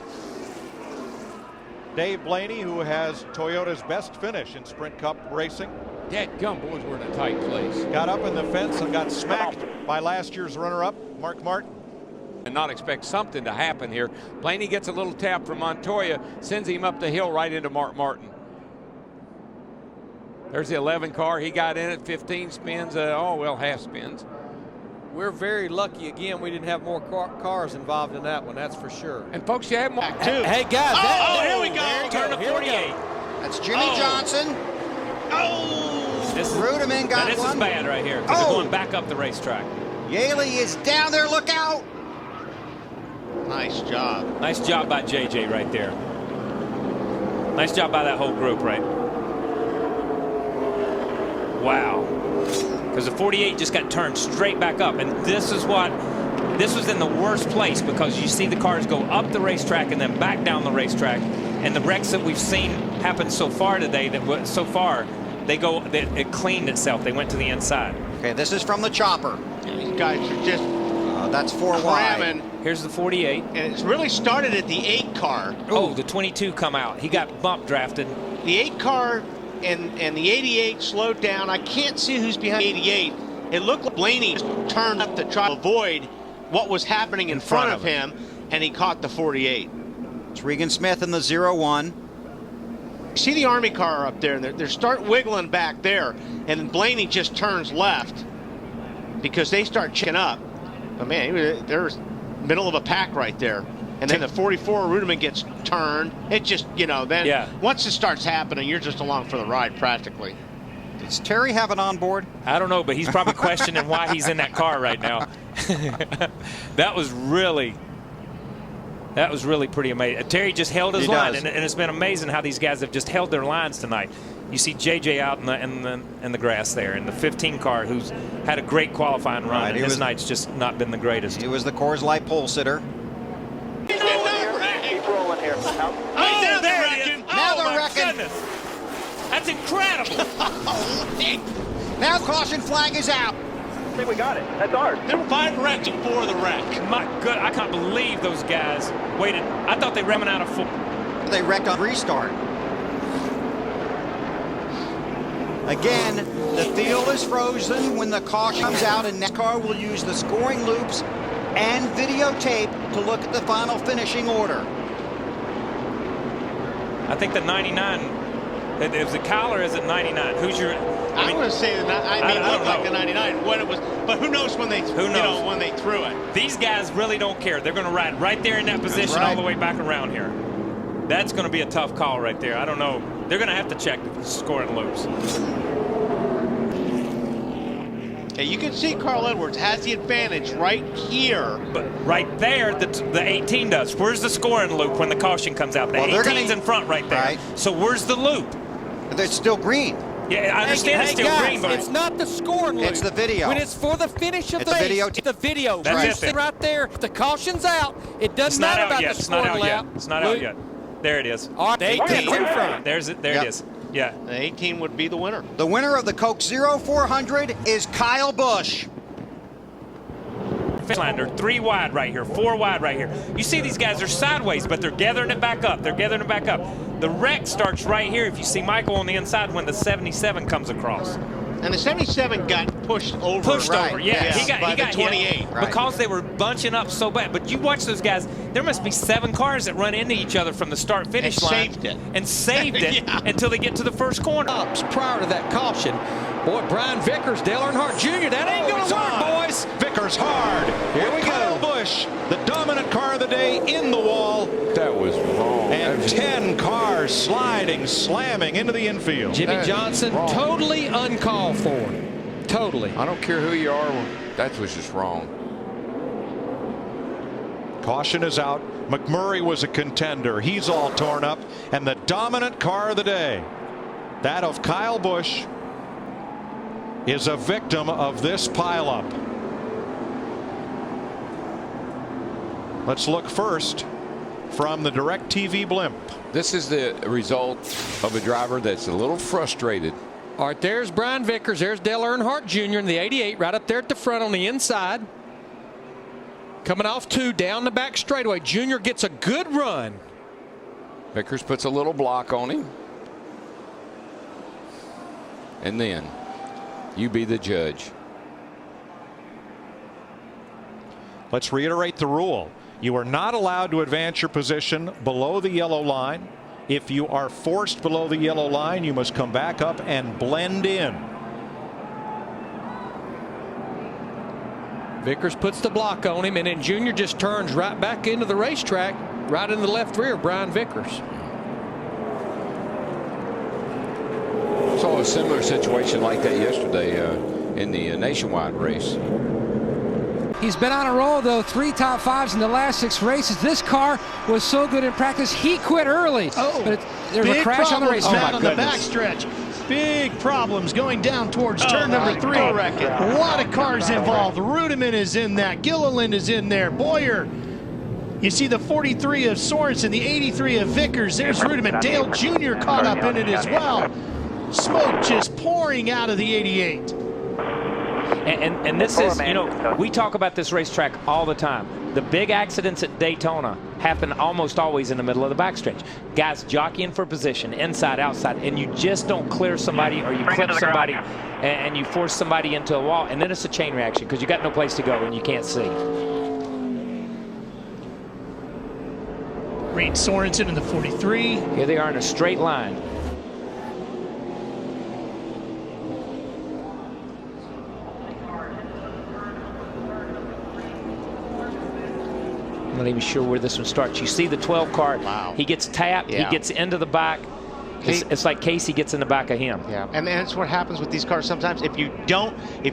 Dave Blaney, who has Toyota's best finish in Sprint Cup racing. Dadgum, boys, we're in a tight place. Got up in the fence and got smacked by last year's runner-up, Mark Martin. And not expect something to happen here. Blaney gets a little tap from Montoya, sends him up the hill right into Mark Martin. There's the 11 car. He got in it, 15 spins. Half spins. We're very lucky again we didn't have more cars involved in that one, that's for sure. And folks, you have more. Hey guys, here we go. Turn to 48. That's Jimmy Johnson. Rudeman got this one. Is bad right here because they're going back up the racetrack. Yaley is down there. Look out. Nice job. Nice job by JJ right there. Nice job by that whole group, right? Wow. Because the 48 just got turned straight back up. And this was in the worst place because you see the cars go up the racetrack and then back down the racetrack. And the wrecks that we've seen happen so far today, it cleaned itself. They went to the inside. Okay, this is from the chopper. These guys are just that's 4 wide. Here's the 48. And it's really started at the 8 car. Oh, the 22 come out. He got bump drafted. The 8 car and the 88 slowed down. I can't see who's behind 88. It looked like Blaney turned up to try to avoid what was happening in front of him, and he caught the 48. It's Regan Smith in the 01. See the Army car up there, and they start wiggling back there, and then Blaney just turns left because they start checking up. But man, there's middle of a pack right there. And then the 44 Rudeman gets turned. It just, once it starts happening, you're just along for the ride practically. Does Terry have it on board? I don't know, but he's probably questioning why he's in that car right now. That was really pretty amazing. Terry just held his line, and it's been amazing how these guys have just held their lines tonight. You see JJ out in the grass there, and the 15 car who's had a great qualifying run, and his night's just not been the greatest. He was the Coors Light pole sitter. Keep rolling here. Oh, there it is. Now Oh, they're my wrecking. goodness. That's incredible. Now caution flag is out. I think we got it. That's ours. There were 5 wrecks before the wreck. My good, I can't believe those guys waited. I thought they ran out of 4. They wrecked on restart. Again, the field is frozen when the caution comes out, and NASCAR will use the scoring loops and videotape to look at the final finishing order. I think the 99. Is it Kyle or is it 99? Who's your? I'm going to say that. It looked like the 99 when it was, but who knows when they when they threw it. These guys really don't care. They're going to ride right there in that position all the way back around here. That's going to be a tough call right there. I don't know. They're going to have to check the scoring loops. Okay, you can see Carl Edwards has the advantage right here. But right there, the 18 does. Where's the scoring loop when the caution comes out? The 18's in front right there. Right. So where's the loop? It's still green. Yeah, I understand it's still green, but it's not the scoring loop. It's the video. When it's for the finish of It's the race, video. it's the video. That's it. Right there. If the caution's out, it doesn't matter about the scoring lap. It's not out yet. There it is. All right, the 18's in front. There it is. Yeah. The 18 would be the winner. The winner of the Coke 0400 is Kyle Busch. Finlander, 3 wide right here, 4 wide right here. You see these guys are sideways, but they're gathering it back up. They're gathering it back up. The wreck starts right here if you see Michael on the inside when the 77 comes across. And the 77 got pushed over. Yeah. He got the 28. hit because they were bunching up so bad. But you watch those guys, there must be 7 cars that run into each other from the start-finish line. Saved it until they get to the first corner. Prior to that caution. Boy, Brian Vickers, Dale Earnhardt Jr., that ain't going to work, boys. Vickers hard. Here we go. Busch, the dominant car of the day, in the wall. That was wrong. And 10 cars sliding, slamming into the infield. Jimmy Johnson, totally uncalled for. Totally. I don't care who you are. That was just wrong. Caution is out. McMurray was a contender. He's all torn up. And the dominant car of the day, that of Kyle Busch, is a victim of this pileup. Let's look first from the DirecTV blimp. This is the result of a driver that's a little frustrated. All right, there's Brian Vickers. There's Dale Earnhardt Jr. in the 88 right up there at the front on the inside. Coming off 2 down the back straightaway. Jr. gets a good run. Vickers puts a little block on him. And then you be the judge. Let's reiterate the rule. You are not allowed to advance your position below the yellow line. If you are forced below the yellow line, you must come back up and blend in. Vickers puts the block on him, and then Jr. just turns right back into the racetrack, right in the left rear of Brian Vickers. Saw a similar situation like that yesterday in the nationwide race. He's been on a roll, though. 3 top 5s in the last 6 races. This car was so good in practice, he quit early. But there's a crash on the racetrack. On the backstretch. Big problems going down towards turn number 3. A lot of cars involved. Rudiman is in that. Gilliland is in there. Boyer. You see the 43 of Sorensen, the 83 of Vickers. There's Rudiman. Dale Jr. caught up in it as well. Smoke just pouring out of the 88. And this is, you know, we talk about this racetrack all the time. The big accidents at Daytona happen almost always in the middle of the backstretch. Guys jockeying for position, inside, outside, and you just don't clear somebody, or you clip somebody and you force somebody into a wall, and then it's a chain reaction because you got no place to go and you can't see. Reed Sorensen in the 43. Here they are in a straight line. I'm not even sure where this one starts. You see the 12 car. Wow. He gets tapped. Yeah. He gets into the back. It's like Casey gets in the back of him. Yeah, and that's what happens with these cars sometimes. If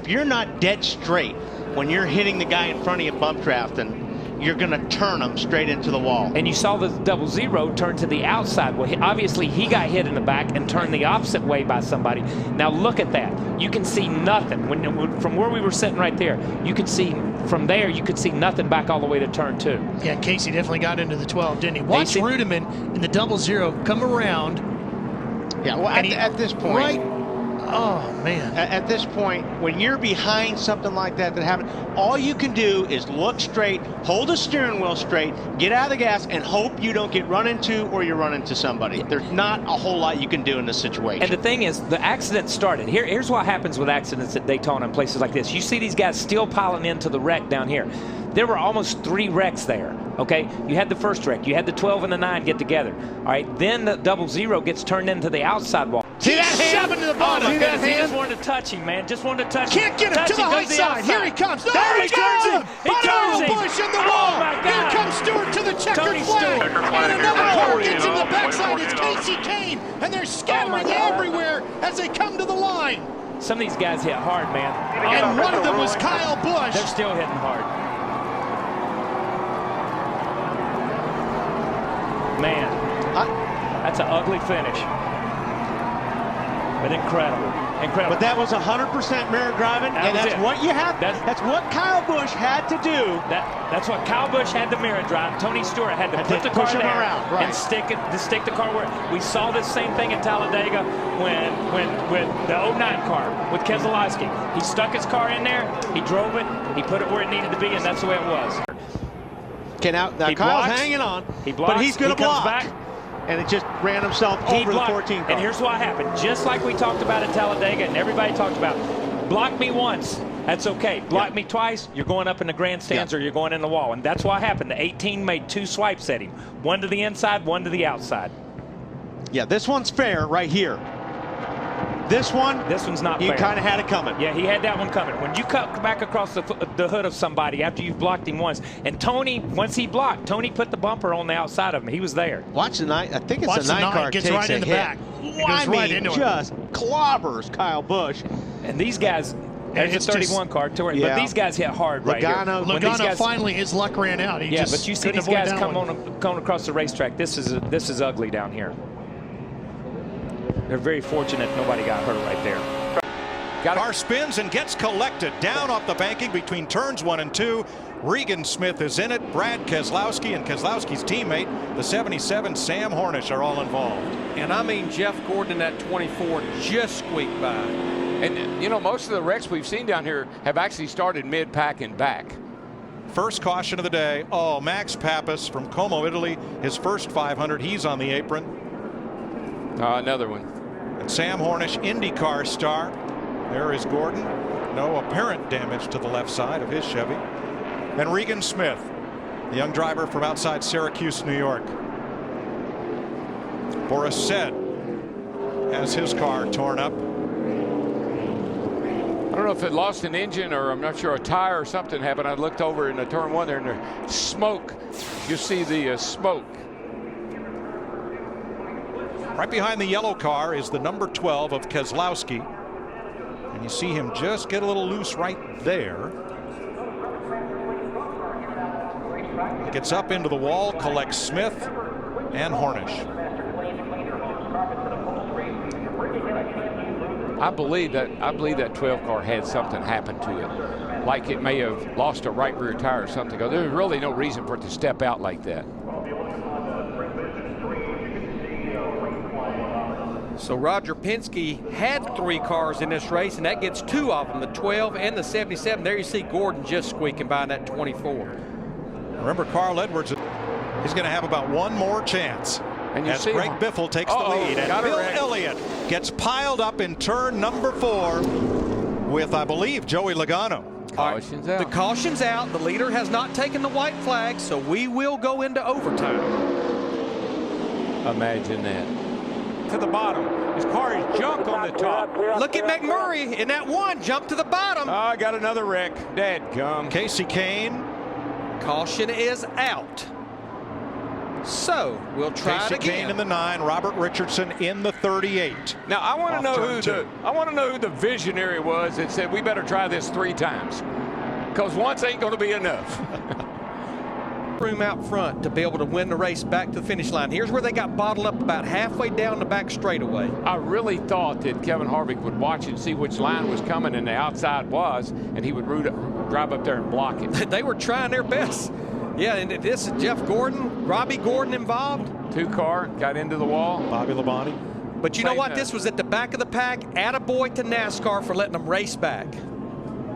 you're not dead straight when you're hitting the guy in front of you bump drafting, you're going to turn them straight into the wall. And you saw the 00 turn to the outside. Well, obviously he got hit in the back and turned the opposite way by somebody. Now look at that. You can see nothing. From where we were sitting right there, you could see from there, you could see nothing back all the way to turn 2. Yeah, Casey definitely got into the 12, didn't he? Watch Rudiman in the 00 come around. Yeah, well, at this point. Right. Oh, man. At this point, when you're behind something like that happened, all you can do is look straight, hold the steering wheel straight, get out of the gas, and hope you don't get run into or you run into somebody. There's not a whole lot you can do in this situation. And the thing is, the accident started. Here's what happens with accidents at Daytona and places like this. You see these guys still piling into the wreck down here. There were almost 3 wrecks there, okay? You had the first wreck. You had the 12 and the 9 get together. All right, then the 00 gets turned into the outside wall. See that hand? To the bottom. Oh, my goodness, he just wanted to touch him, man. Just wanted to touch him. Can't get him to the high side. Here he comes. No, there he turns him. He turns him. Bush in the wall. Oh, my God. Here comes Stewart to the checkered flag. And another car gets in the backside. It's Casey Kane. And they're scattering everywhere as they come to the line. Some of these guys hit hard, man. And one of them was Kyle Busch. They're still hitting hard. Man, that's an ugly finish. But incredible. Incredible. But that was 100% mirror driving, and that's what you have. That's what Kyle Busch had to do. That's what Kyle Busch had to mirror drive. Tony Stewart had to put the car there and stick the car where. We saw this same thing at Talladega when with the 09 car with Keselowski. He stuck his car in there, he drove it, he put it where it needed to be, and that's the way it was. Okay, now Kyle's blocks, hanging on, he blocks, but he's going to block. Back, and it just ran himself over the 14 car. And here's what happened. Just like we talked about at Talladega and everybody talked about, block me once, that's okay. Block me twice, you're going up in the grandstands or you're going in the wall. And that's what happened. The 18 made 2 swipes at him. One to the inside, one to the outside. Yeah, this one's fair right here. This one's not fair. You kind of had it coming. Yeah, he had that one coming. When you cut back across the hood of somebody after you've blocked him once, and Tony, once he blocked, Tony put the bumper on the outside of him. He was there. Watch the 9. I think it's a 9 car. Gets right in the back. I mean, just clobbers Kyle Busch. And these guys, there's a 31 car touring, but these guys hit hard right here. Logano finally, his luck ran out. He but you see these guys coming across the racetrack. This is ugly down here. They're very fortunate nobody got hurt right there. Car spins and gets collected down off the banking between turns 1 and 2. Regan Smith is in it. Brad Keselowski and Keselowski's teammate, the 77 Sam Hornish, are all involved. And I mean, Jeff Gordon in that 24 just squeaked by. And, you know, most of the wrecks we've seen down here have actually started mid-pack and back. First caution of the day. Oh, Max Pappas from Como, Italy. His first 500. He's on the apron. Another one. And Sam Hornish, IndyCar star. There is Gordon. No apparent damage to the left side of his Chevy. And Regan Smith, the young driver from outside Syracuse, New York. Boris Said has his car torn up. I don't know if it lost an engine or I'm not sure a tire or something happened. I looked over in the turn one there and there's smoke. You see the smoke. Right behind the yellow car is the number 12 of Keselowski. And you see him just get a little loose right there. He gets up into the wall, collects Smith and Hornish. I believe that 12 car had something happen to it, like it may have lost a right rear tire or something. There's really no reason for it to step out like that. So Roger Penske had 3 cars in this race, and that gets 2 of them, the 12 and the 77. There you see Gordon just squeaking by in that 24. Remember, Carl Edwards, he's going to have about one more chance. And you as see Greg Biffle takes the lead. And Bill Elliott gets piled up in turn number 4 with, I believe, Joey Logano. Caution's out. The caution's out. The leader has not taken the white flag, so we will go into overtime. Imagine that. To the bottom. His car is junk on the top. Look at McMurray in that one. Jump to the bottom. I got another wreck. Dadgum. Casey Kane. Caution is out. So we'll try Casey it again. Kane in the 9, Robert Richardson in the 38. Now I want to know who the visionary was that said we better try this 3 times, because once ain't going to be enough. Room out front to be able to win the race back to the finish line. Here's where they got bottled up about halfway down the back straightaway. I really thought that Kevin Harvick would watch and see which line was coming and the outside was, and he would drive up there and block it. They were trying their best. Yeah, and this is Jeff Gordon, Robbie Gordon involved. 2 car got into the wall. Bobby Labonte. But you know what? This was at the back of the pack. Attaboy to NASCAR for letting them race back.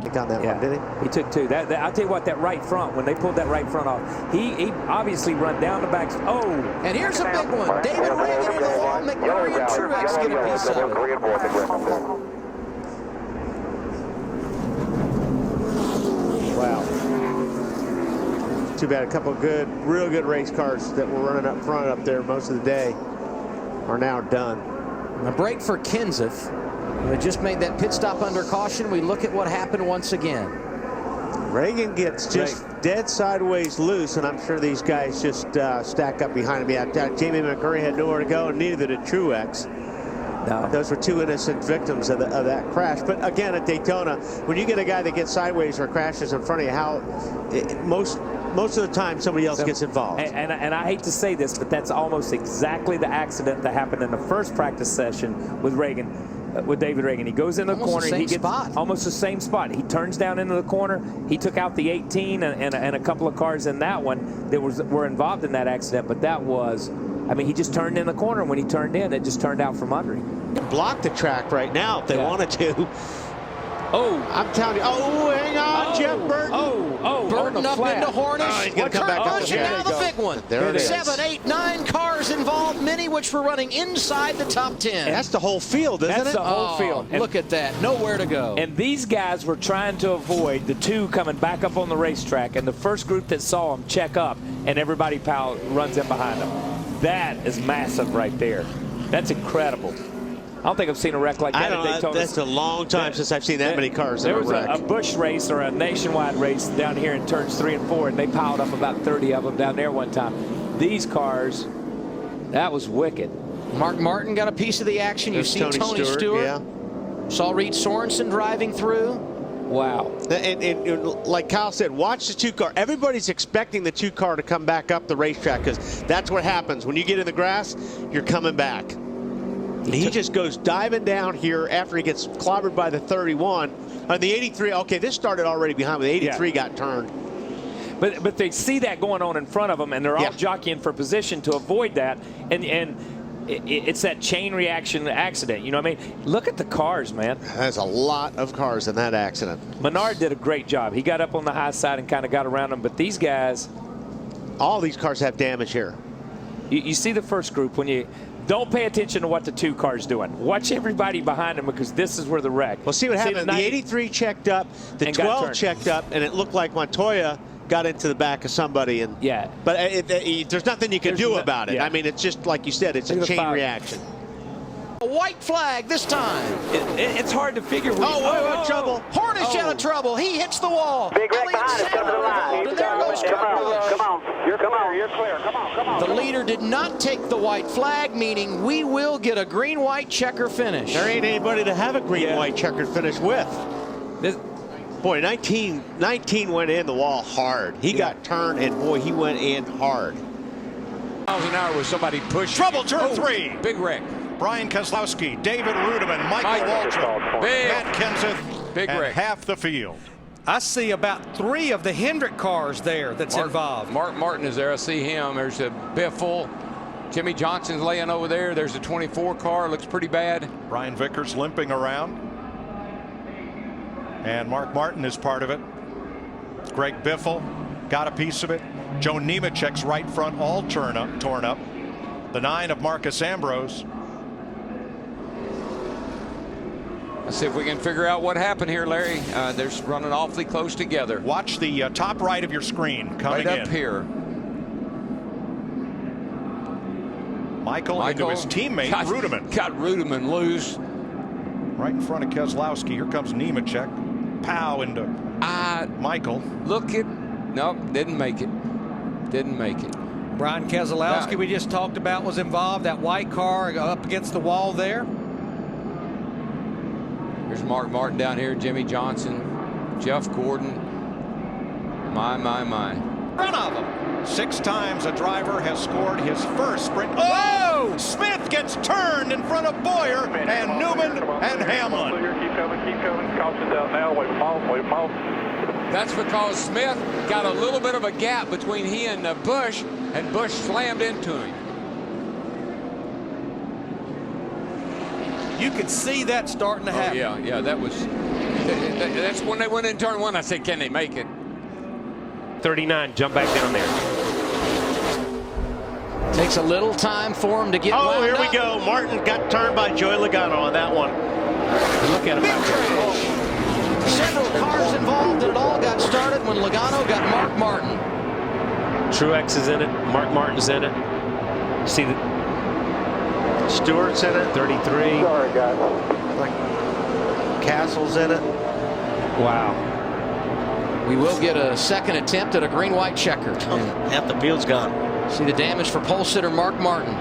He got that one, did he? He took 2. I'll tell you what, that right front, when they pulled that right front off, he obviously run down the back. Oh! And here's a big one. David Reagan in the wall. McMurray and Truex get a piece of it. Wow. Too bad a couple of real good race cars that were running up front up there most of the day are now done. A break for Kenseth. We just made that pit stop under caution. We look at what happened once again. Reagan gets just dead sideways loose, and I'm sure these guys just stack up behind him. Yeah, Jamie McMurray had nowhere to go, and neither did Truex. No. Those were 2 innocent victims of that crash. But again, at Daytona, when you get a guy that gets sideways or crashes in front of you, most of the time somebody else gets involved. And I hate to say this, but that's almost exactly the accident that happened in the first practice session with Reagan. With David Reagan, he goes in the corner. He gets almost the same spot. He turns down into the corner. He took out the 18 and a couple of cars in that one that were involved in that accident. But that was, I mean, he just turned in the corner. And when he turned in, it just turned out from under him. Block the track right now if they wanted to. Oh, I'm telling you. Oh, hang on, Jeff Burton. Burton up into Hornish. He's going to come back up. And now the big one. There it is. 7, 8, 9 cars involved, many which were running inside the top 10. That's the whole field, isn't it? That's the whole field. And look at that. Nowhere to go. And these guys were trying to avoid the 2 coming back up on the racetrack, and the first group that saw them check up, and everybody runs in behind them. That is massive right there. That's incredible. I don't think I've seen a wreck like that at Daytona. That's a long time since I've seen that many cars in a wreck. There was a Busch race or a nationwide race down here in turns 3 and 4, and they piled up about 30 of them down there one time. These cars, that was wicked. Mark Martin got a piece of the action. You see Tony Stewart. Yeah. Saw Reed Sorensen driving through. Wow. And like Kyle said, watch the 2 car. Everybody's expecting the 2 car to come back up the racetrack because that's what happens. When you get in the grass, you're coming back. He just goes diving down here after he gets clobbered by the 31. The 83, okay, this started already behind, but the 83 got turned. But they see that going on in front of them, and they're all jockeying for position to avoid that. And it's that chain reaction accident. You know what I mean? Look at the cars, man. There's a lot of cars in that accident. Menard did a great job. He got up on the high side and kind of got around them. But these guys, all these cars have damage here. You see the first group when you don't pay attention to what the 2 cars doing. Watch everybody behind them, because this is where the wreck. Well, see what happened. The 83 checked up, the 12 checked up, and it looked like Montoya got into the back of somebody. And but there's nothing you can do about it. I mean, it's just like you said, it's a chain reaction. A white flag this time. It's hard to figure. Trouble. Hornish out of trouble. He hits the wall. Big wreck behind us. Come to the line. And there goes Come on. You're clear. Come on. The leader did not take the white flag, meaning we will get a green-white checker finish. There ain't anybody to have a green-white checkered finish with. Boy, 19 went in the wall hard. He got turned, and boy, he went in hard. Miles an hour with somebody pushing. Trouble, turn 3. Big wreck. Brian Keselowski, David Rudiman, Michael Waltrip, Matt Kenseth, Big and wreck. half the field. I see about 3 of the Hendrick cars there that's involved. Mark Martin is there. I see him. There's a Biffle. Jimmy Johnson's laying over there. There's a 24 car. Looks pretty bad. Brian Vickers limping around. And Mark Martin is part of it. Greg Biffle got a piece of it. Joe Nemechek's right front all torn up. The 9 of Marcus Ambrose. Let's see if we can figure out what happened here, Larry. They're running awfully close together. Watch the top right of your screen coming right up in. Here. Michael into his teammate Rudiman. Got Rudiman loose. Right in front of Keselowski. Here comes Nemechek. Pow into Michael. Nope, didn't make it. Didn't make it. Brian Keselowski, we just talked about, was involved. That white car up against the wall there. There's Mark Martin down here, Jimmy Johnson, Jeff Gordon. My. Front of him. 6 times a driver has scored his first sprint. Oh! Smith gets turned in front of Boyer and Newman and Hamlin. Keep coming. Caution's out now. Wait for Miles. That's because Smith got a little bit of a gap between he and Busch slammed into him. You could see that starting to happen. Yeah, that's when they went in turn 1. I said, can they make it? 39, jump back down there. Takes a little time for him to get wound here up. we go. Martin got turned by Joey Logano on that one. Look at him out there. Several cars involved, and it all got started when Logano got Mark Martin. Truex is in it. Mark Martin's in it. See the Stewart's in it. 33. Sorry, guys. Like Castle's in it. Wow. We will get a second attempt at a green-white checker. Half the field's gone. See the damage for pole sitter Mark Martin.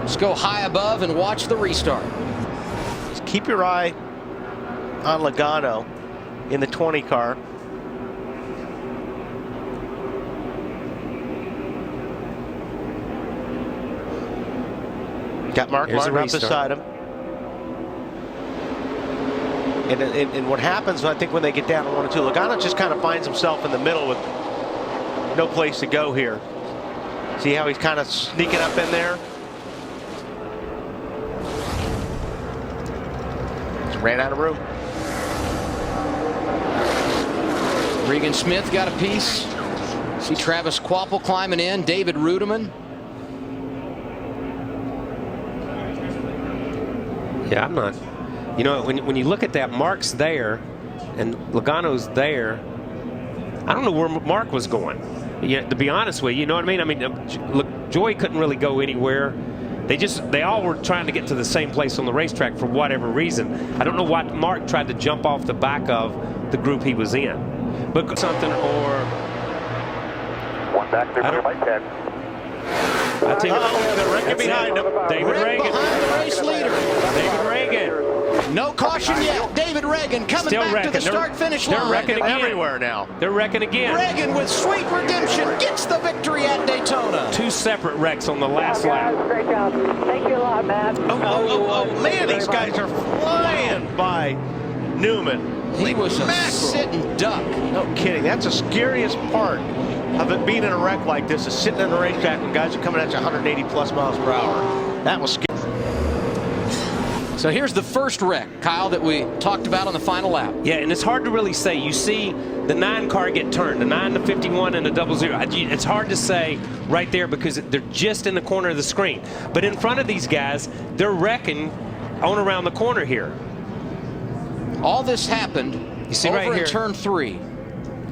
Let's go high above and watch the restart. Just keep your eye on Logano in the 20 car. Got Mark Martin up beside him. And what happens, I think, when they get down to 1 and 2, Logano just kind of finds himself in the middle with no place to go here. See how he's kind of sneaking up in there? Just ran out of room. Regan Smith got a piece. See Travis Kvapil climbing in. David Rudiman. Yeah, I'm not. You know, when you look at that, Mark's there and Logano's there. I don't know where Mark was going. Yeah, to be honest with you, you know what I mean? I mean, look, Joey couldn't really go anywhere. They all were trying to get to the same place on the racetrack for whatever reason. I don't know why Mark tried to jump off the back of the group he was in. But something or... One back there for Mike 10. I tell you, they're wrecking behind him. David Reagan. Behind the race leader. David Reagan. No caution yet. David Reagan coming Still back wrecking. to the start-finish line. They're wrecking again. Everywhere now. They're wrecking again. Reagan with sweet redemption gets the victory at Daytona. 2 separate wrecks on the last lap. Great job. Thank you a lot, Matt. Oh, man, these guys are flying by Newman. He was a sitting duck. No kidding. That's the scariest part of it being in a wreck like this, is sitting in the racetrack when guys are coming at you 180 plus miles per hour. That was scary. So here's the first wreck, Kyle, that we talked about on the final lap. Yeah, and it's hard to really say. You see the 9 car get turned, the 9, the 51, and the 00. It's hard to say right there because they're just in the corner of the screen. But in front of these guys, they're wrecking on around the corner here. All this happened over right here in turn 3.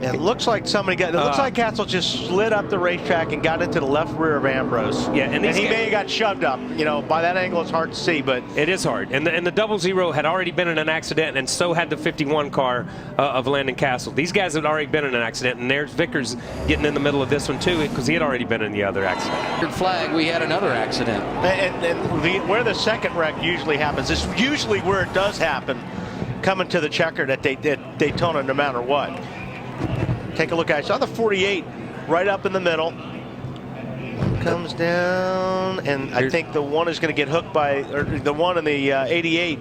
It looks like somebody got. It looks like Castle just slid up the racetrack and got into the left rear of Ambrose. Yeah, and he may have got shoved up. You know, by that angle, it's hard to see, but it is hard. And the 00 had already been in an accident, and so had the 51 car of Landon Castle. These guys had already been in an accident, and there's Vickers getting in the middle of this one too, because he had already been in the other accident. Flag, we had another accident. And where the second wreck usually happens is usually where it does happen, coming to the checkered at Daytona, no matter what. Take a look at it. Saw the 48 right up in the middle. Comes down, and I think the one is going to get hooked by, or the one in the 88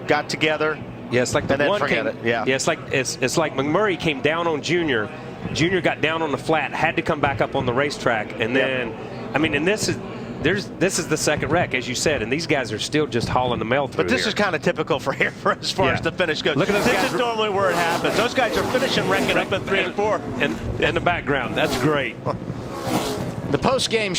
got together. Yeah, it's like the and one then forget came, it. Yeah, it's like McMurray came down on Junior. Junior got down on the flat, had to come back up on the racetrack, and then, I mean, and this is the second wreck, as you said, and these guys are still just hauling the mail through. But this is kind of typical for here, for as far as the finish goes. Look at those this guys. is normally where it happens. Those guys are finishing wrecking up in 3 and 4. And in the background, that's great. The post-game